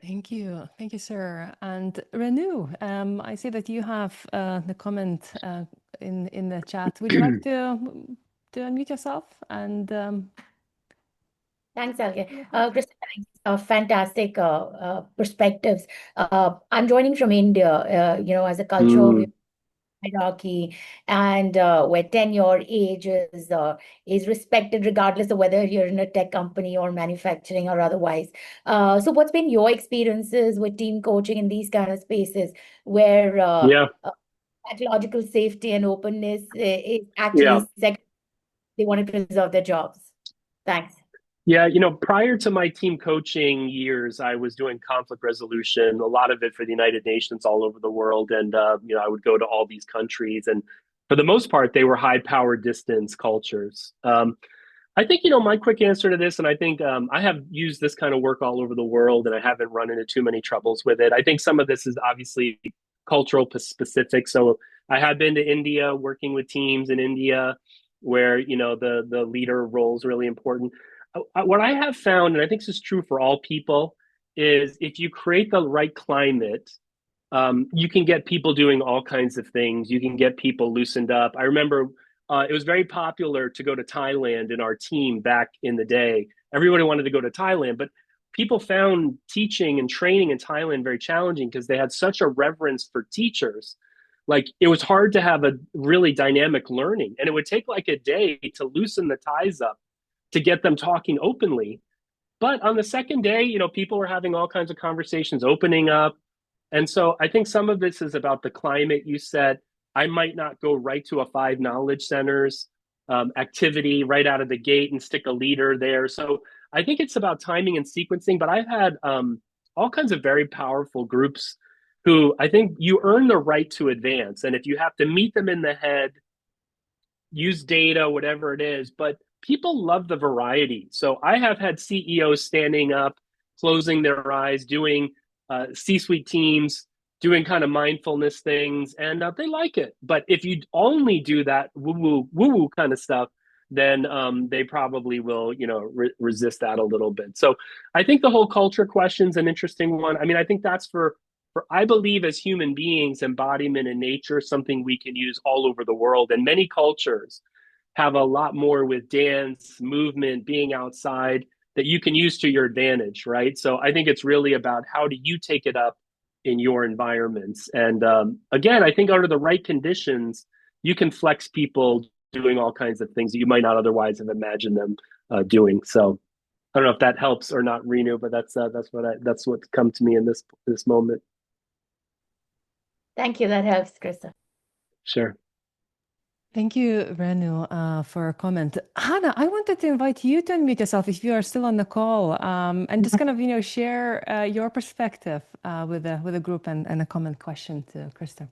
Thank you, sir. And Renu, I see that you have the comment in the chat. Would you like to unmute yourself and? Thanks, Alge. Krista, thanks. Fantastic perspectives. I'm joining from India, as a cultural hierarchy, and where tenure, age is respected regardless of whether you're in a tech company or manufacturing or otherwise. So what's been your experiences with team coaching in these kind of spaces where psychological safety and openness is actually second, they want to preserve their jobs? Thanks. Yeah, prior to my team coaching years, I was doing conflict resolution, a lot of it for the United Nations all over the world. And, I would go to all these countries. And for the most part, they were high power distance cultures. I think, my quick answer to this, and I think I have used this kind of work all over the world, and I haven't run into too many troubles with it. I think some of this is obviously cultural specific. So I have been to India, working with teams in India where, the leader role is really important. What I have found, and I think this is true for all people, is if you create the right climate, you can get people doing all kinds of things. You can get people loosened up. I remember it was very popular to go to Thailand in our team back in the day. Everybody wanted to go to Thailand, but people found teaching and training in Thailand very challenging because they had such a reverence for teachers. Like it was hard to have a really dynamic learning, and it would take like a day to loosen the ties up, to get them talking openly. But on the second day, people were having all kinds of conversations, opening up. And so I think some of this is about the climate you set. I might not go right to a 5 knowledge centers activity right out of the gate and stick a leader there. So I think it's about timing and sequencing, but I've had all kinds of very powerful groups who I think you earn the right to advance. And if you have to meet them in the head, use data, whatever it is, but people love the variety. So I have had CEOs standing up, closing their eyes, doing C-suite teams, doing kind of mindfulness things, and they like it. But if you only do that woo-woo kind of stuff, then they probably will, resist that a little bit. So I think the whole culture question is an interesting one. I mean, I think that's for I believe as human beings, embodiment in nature is something we can use all over the world. And many cultures have a lot more with dance, movement, being outside that you can use to your advantage, right? So I think it's really about how do you take it up in your environments. And again, I think under the right conditions, you can flex people doing all kinds of things that you might not otherwise have imagined them doing. So I don't know if that helps or not, Renu, but that's what's come to me in this moment. Thank you. That helps, Krista. Sure. Thank you, Renu, for a comment. Hannah, I wanted to invite you to unmute yourself if you are still on the call, and just kind of, share your perspective with a group and a comment question to Krister.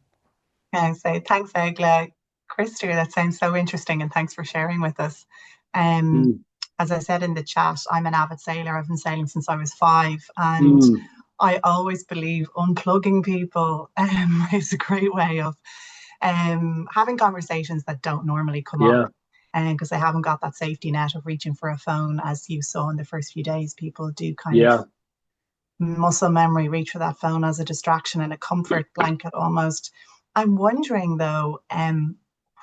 Yeah, so thanks, Egla. Krister, that sounds so interesting, and thanks for sharing with us. As I said in the chat, I'm an avid sailor. I've been sailing since I was 5, and I always believe unplugging people is a great way of having conversations that don't normally come up, and because they haven't got that safety net of reaching for a phone. As you saw in the first few days, people do kind of muscle memory reach for that phone as a distraction and a comfort blanket almost. I'm wondering though,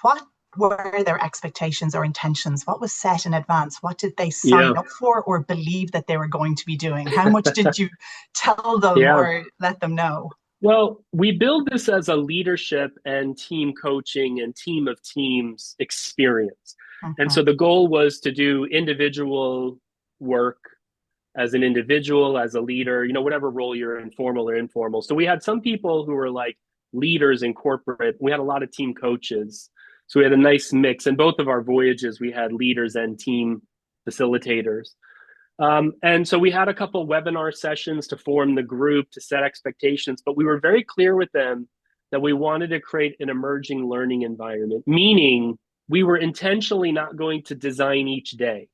what were their expectations or intentions? What was set in advance? What did they sign up for or believe that they were going to be doing? How much did you tell them or let them know? Well, we build this as a leadership and team coaching and team of teams experience. And so the goal was to do individual work as an individual, as a leader, whatever role you're in, formal or informal. So we had some people who were like leaders in corporate. We had a lot of team coaches. So we had a nice mix. In both of our voyages, we had leaders and team facilitators. And so we had a couple webinar sessions to form the group, to set expectations, but we were very clear with them that we wanted to create an emerging learning environment, meaning we were intentionally not going to design each day,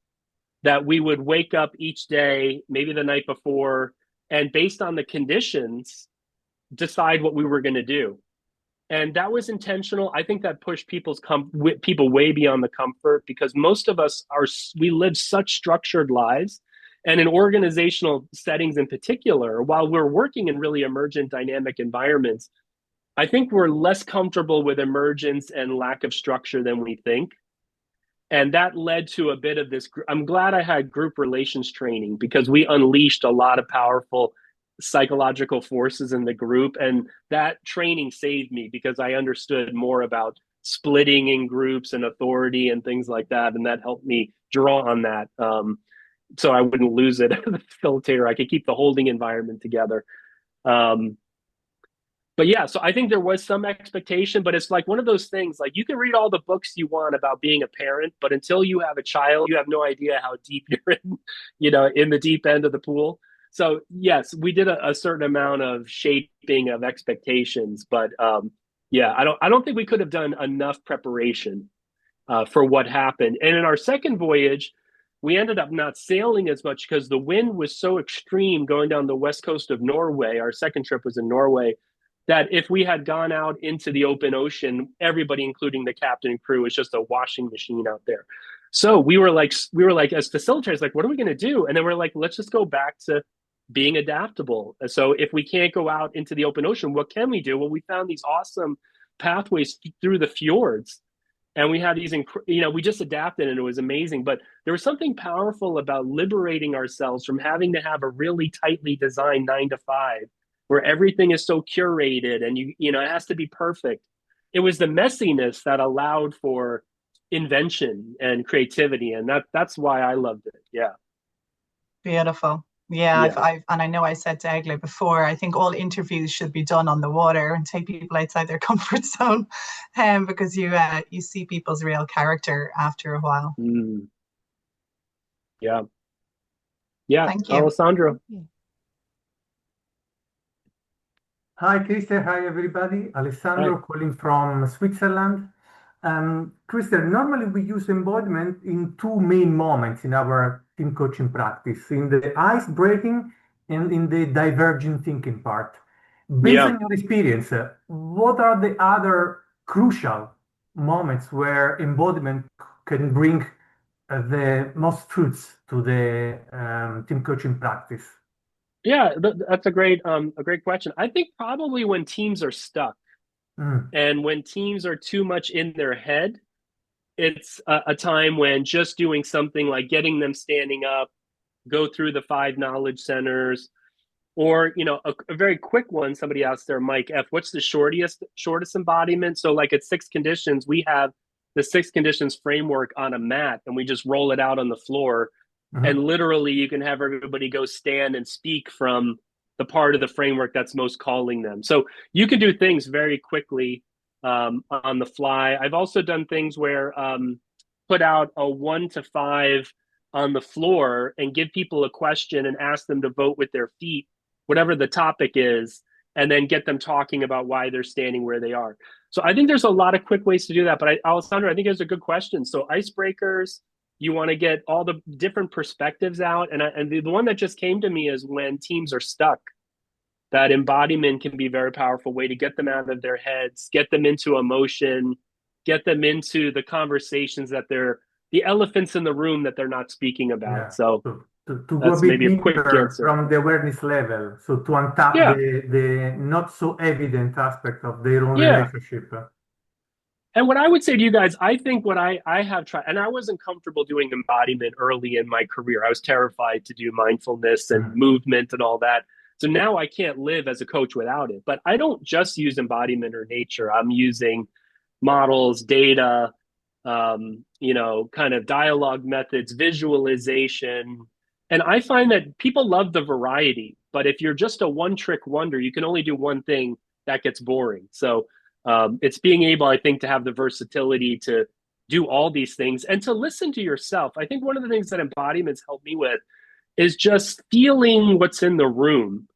that we would wake up each day, maybe the night before, and based on the conditions, decide what we were going to do. And that was intentional. I think that pushed people way beyond the comfort, because most of us we live such structured lives. And in organizational settings in particular, while we're working in really emergent dynamic environments, I think we're less comfortable with emergence and lack of structure than we think. And that led to a bit of this. I'm glad I had group relations training, because we unleashed a lot of powerful psychological forces in the group. And that training saved me, because I understood more about splitting in groups and authority and things like that. And that helped me draw on that. So I wouldn't lose it as a facilitator. I could keep the holding environment together. But yeah, so I think there was some expectation, but it's like one of those things, like you can read all the books you want about being a parent, but until you have a child, you have no idea how deep you're in the deep end of the pool. So yes, we did a certain amount of shaping of expectations, but yeah, I don't think we could have done enough preparation for what happened. And in our second voyage, we ended up not sailing as much because the wind was so extreme going down the west coast of Norway. Our second trip was in Norway, that if we had gone out into the open ocean, everybody, including the captain and crew, was just a washing machine out there. So we were like, as facilitators, like, what are we going to do? And then we're like, let's just go back to being adaptable. So if we can't go out into the open ocean, what can we do? Well, we found these awesome pathways through the fjords. And we had these, we just adapted, and it was amazing. But there was something powerful about liberating ourselves from having to have a really tightly designed 9 to 5, where everything is so curated and it has to be perfect. It was the messiness that allowed for invention and creativity, and that's why I loved it. Yeah. Beautiful. Yeah, and I know I said to Egle before, I think all interviews should be done on the water and take people outside their comfort zone, because you see people's real character after a while. Yeah. Thank you, Alessandro. Hi, Krister. Hi, everybody. Alessandro calling from Switzerland. Krister, normally we use embodiment in two main moments in our team coaching practice, in the ice breaking and in the divergent thinking part. Based on your experience, what are the other crucial moments where embodiment can bring the most fruits to the team coaching practice? Yeah, that's a great question. I think probably when teams are stuck and when teams are too much in their head, it's a time when just doing something like getting them standing up, go through the 5 knowledge centers, or a very quick one. Somebody asked there, Mike F, what's the shortest embodiment? So like at 6 conditions, we have the 6 conditions framework on a mat, and we just roll it out on the floor. And literally you can have everybody go stand and speak from the part of the framework that's most calling them. So you can do things very quickly on the fly. I've also done things where put out a 1 to 5 on the floor and give people a question and ask them to vote with their feet, whatever the topic is, and then get them talking about why they're standing where they are. So I think there's a lot of quick ways to do that. But Alessandro, I think it's a good question. So icebreakers, you want to get all the different perspectives out. And the one that just came to me is when teams are stuck, that embodiment can be a very powerful way to get them out of their heads, get them into emotion, get them into the conversations that the elephants in the room that they're not speaking about. Yeah. So to that's go maybe a quick answer from the awareness level, so to untap the not so evident aspect of their own relationship. And what I would say to you guys, I think what I have tried, and I wasn't comfortable doing embodiment early in my career. I was terrified to do mindfulness and movement and all that. So now I can't live as a coach without it. But I don't just use embodiment or nature. I'm using models, data, kind of dialogue methods, visualization. And I find that people love the variety. But if you're just a one-trick wonder, you can only do one thing, that gets boring. So it's being able, I think, to have the versatility to do all these things and to listen to yourself. I think one of the things that embodiments help me with is just feeling what's in the room.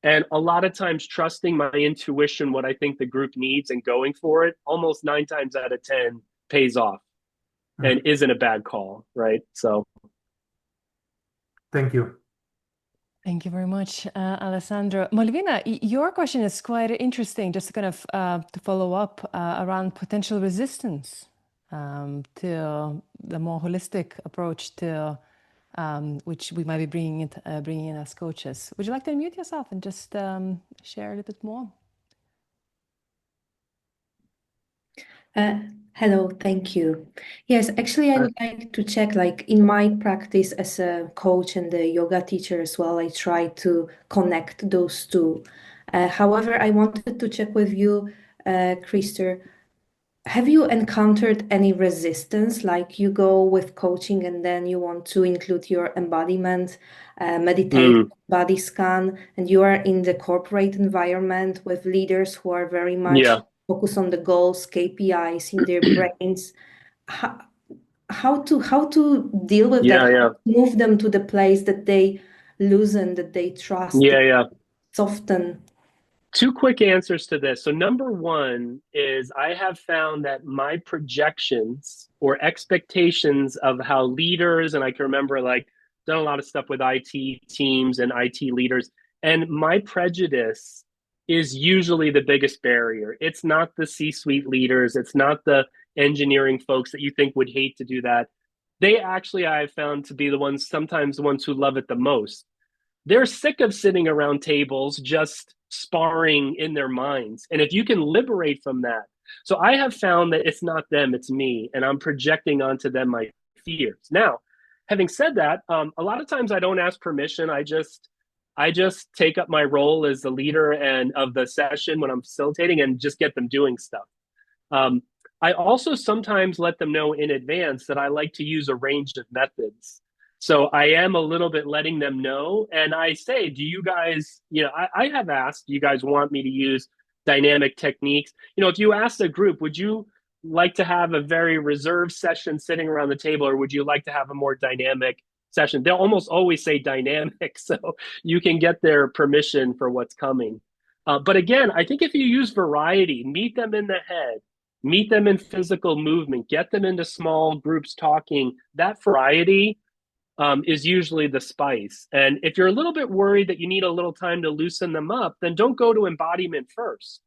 And a lot of times trusting my intuition, what I think the group needs, and going for it, almost 9 times out of 10 pays off and isn't a bad call, right? So Thank you. Thank you very much, Alessandro. Malvina, your question is quite interesting, just to kind of to follow up around potential resistance to the more holistic approach to which we might be bringing in as coaches. Would you like to unmute yourself and just share a little bit more? Hello, thank you. Yes, actually, I would like to check, like in my practice as a coach and a yoga teacher as well, I try to connect those two. However, I wanted to check with you, Krister, have you encountered any resistance, like you go with coaching and then you want to include your embodiment, meditate, body scan, and you are in the corporate environment with leaders who are very much focused on the goals, KPIs in their brains. How to deal with that, move them to the place that they loosen, that they trust, soften? 2 quick answers to this. So number 1 is I have found that my projections or expectations of how leaders, and I can remember like done a lot of stuff with IT teams and IT leaders, and my prejudice is usually the biggest barrier. It's not the C-suite leaders. It's not the engineering folks that you think would hate to do that. They actually, I've found to be the ones, sometimes the ones who love it the most. They're sick of sitting around tables just sparring in their minds. And if you can liberate from that, so I have found that it's not them, it's me, and I'm projecting onto them my fears. Now, having said that, a lot of times I don't ask permission. I just take up my role as the leader and of the session when I'm facilitating and just get them doing stuff. I also sometimes let them know in advance that I like to use a range of methods. So I am a little bit letting them know. And I say, do you guys, I have asked, do you guys want me to use dynamic techniques? If you asked a group, would you like to have a very reserved session sitting around the table, or would you like to have a more dynamic session? They'll almost always say dynamic. So you can get their permission for what's coming. But again, I think if you use variety, meet them in the head, meet them in physical movement, get them into small groups talking, that variety is usually the spice. And if you're a little bit worried that you need a little time to loosen them up, then don't go to embodiment first.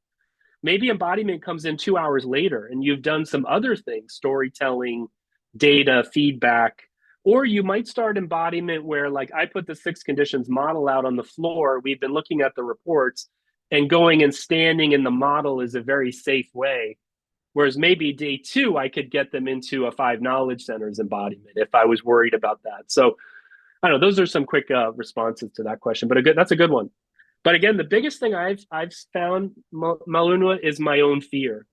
Maybe embodiment comes in 2 hours later and you've done some other things, storytelling, data, feedback, or you might start embodiment where, like, I put the 6 conditions model out on the floor. We've been looking at the reports, and going and standing in the model is a very safe way. Whereas maybe day 2, I could get them into a 5 knowledge centers embodiment if I was worried about that. So I don't know, those are some quick responses to that question, but that's a good one. But again, the biggest thing I've found, Malunua, is my own fear.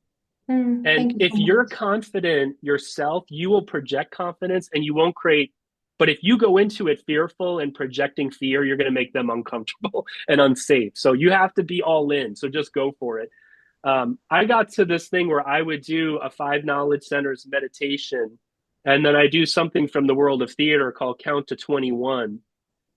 And if you're confident yourself, you will project confidence and you won't create. But if you go into it fearful and projecting fear, you're going to make them uncomfortable and unsafe. So you have to be all in. So just go for it. I got to this thing where I would do a 5 knowledge centers meditation, and then I do something from the world of theater called Count to 21.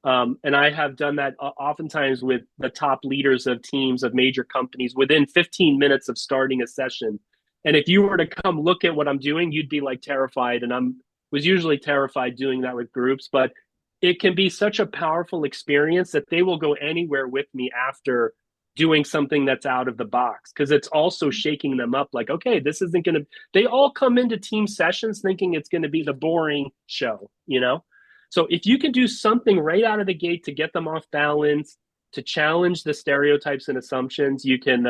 And I have done that oftentimes with the top leaders of teams of major companies within 15 minutes of starting a session. And if you were to come look at what I'm doing, you'd be like terrified. And was usually terrified doing that with groups, but it can be such a powerful experience that they will go anywhere with me after doing something that's out of the box, because it's also shaking them up like, okay, this isn't going to, they all come into team sessions thinking it's going to be the boring show, So if you can do something right out of the gate to get them off balance, to challenge the stereotypes and assumptions, you can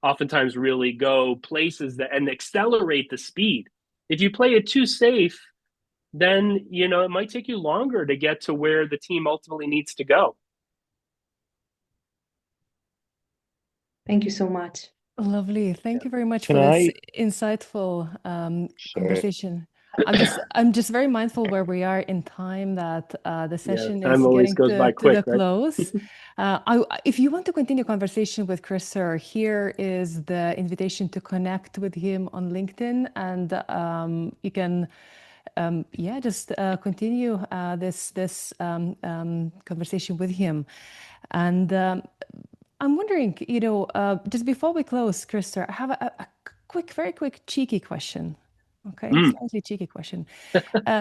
oftentimes really go places and accelerate the speed. If you play it too safe, then, it might take you longer to get to where the team ultimately needs to go. Thank you so much. Lovely. Thank you very much for this insightful conversation. I'm just very mindful where we are in time, that the session is getting to the close. If you want to continue conversation with Krister, here is the invitation to connect with him on LinkedIn, and you can yeah, just continue this conversation with him. And I'm wondering, just before we close, Krister, I have a very quick, cheeky question. Okay, slightly cheeky question.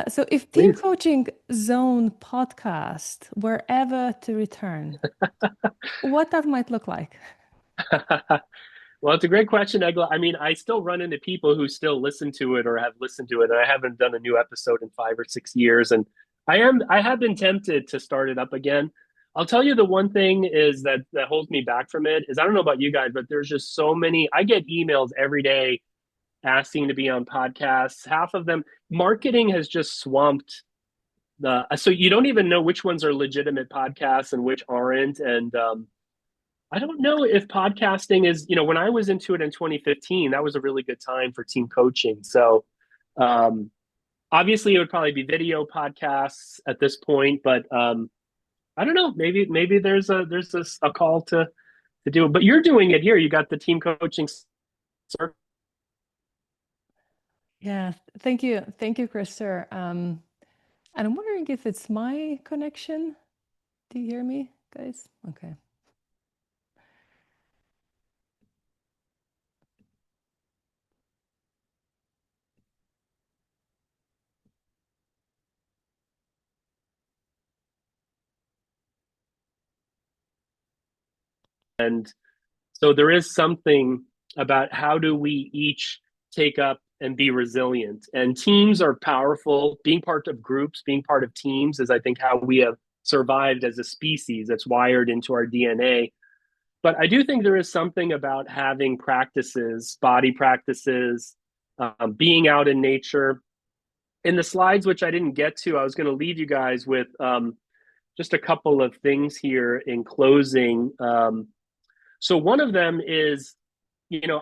So if Team Coaching Zone podcast were ever to return, what that might look like? Well, it's a great question, Egla. I mean, I still run into people who still listen to it or have listened to it, and I haven't done a new episode in 5 or 6 years. And I have been tempted to start it up again. I'll tell you the one thing is that holds me back from it is I don't know about you guys, but there's just so many. I get emails every day asking to be on podcasts. Half of them, marketing has just swamped so you don't even know which ones are legitimate podcasts and which aren't. And I don't know if podcasting is, when I was into it in 2015, that was a really good time for team coaching. So obviously it would probably be video podcasts at this point, but I don't know, maybe there's a call to do it, but you're doing it here. You got the team coaching circle. Yeah, thank you, Krister. And I'm wondering if it's my connection. Do you hear me, guys? Okay. And so there is something about how do we each take up and be resilient. And teams are powerful. Being part of groups, being part of teams is, I think, how we have survived as a species. It's wired into our DNA. But I do think there is something about having practices, body practices, being out in nature. In the slides, which I didn't get to, I was going to leave you guys with just a couple of things here in closing. So one of them is,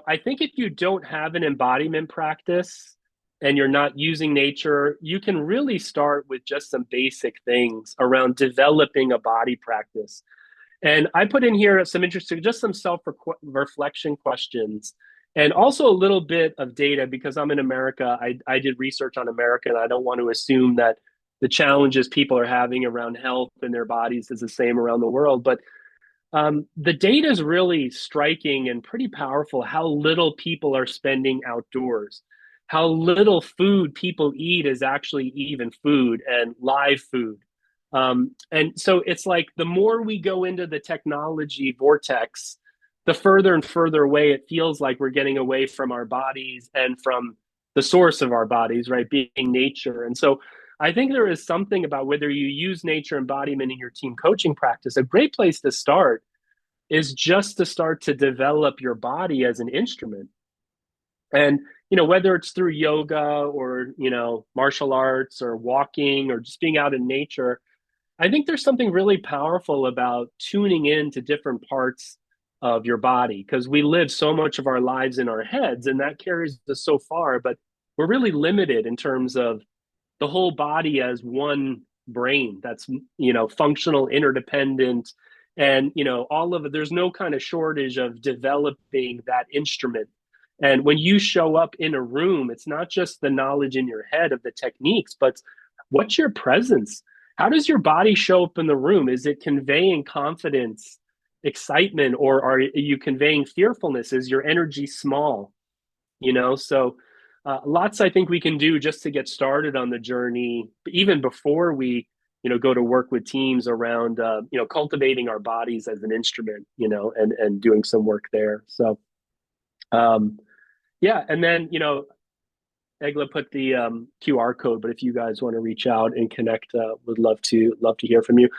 I think if you don't have an embodiment practice and you're not using nature, you can really start with just some basic things around developing a body practice. And I put in here some interesting, just some self-reflection questions, and also a little bit of data because I'm in America. I did research on America, and I don't want to assume that the challenges people are having around health and their bodies is the same around the world. But the data is really striking and pretty powerful how little people are spending outdoors, how little food people eat is actually even food and live food. And so it's like the more we go into the technology vortex, the further and further away it feels like we're getting away from our bodies and from the source of our bodies, right, being nature. And so I think there is something about whether you use nature embodiment in your team coaching practice. A great place to start is just to start to develop your body as an instrument. And, whether it's through yoga or, martial arts or walking or just being out in nature, I think there's something really powerful about tuning in to different parts of your body, because we live so much of our lives in our heads and that carries us so far, but we're really limited in terms of the whole body as one brain that's, functional, interdependent, and, all of it. There's no kind of shortage of developing that instrument. And when you show up in a room, it's not just the knowledge in your head of the techniques, but what's your presence? How does your body show up in the room? Is it conveying confidence, excitement, or are you conveying fearfulness? Is your energy small? So lots I think we can do just to get started on the journey, even before we, go to work with teams around, cultivating our bodies as an instrument, and doing some work there. So, yeah. And then, Egla put the QR code, but if you guys want to reach out and connect, would love to hear from you.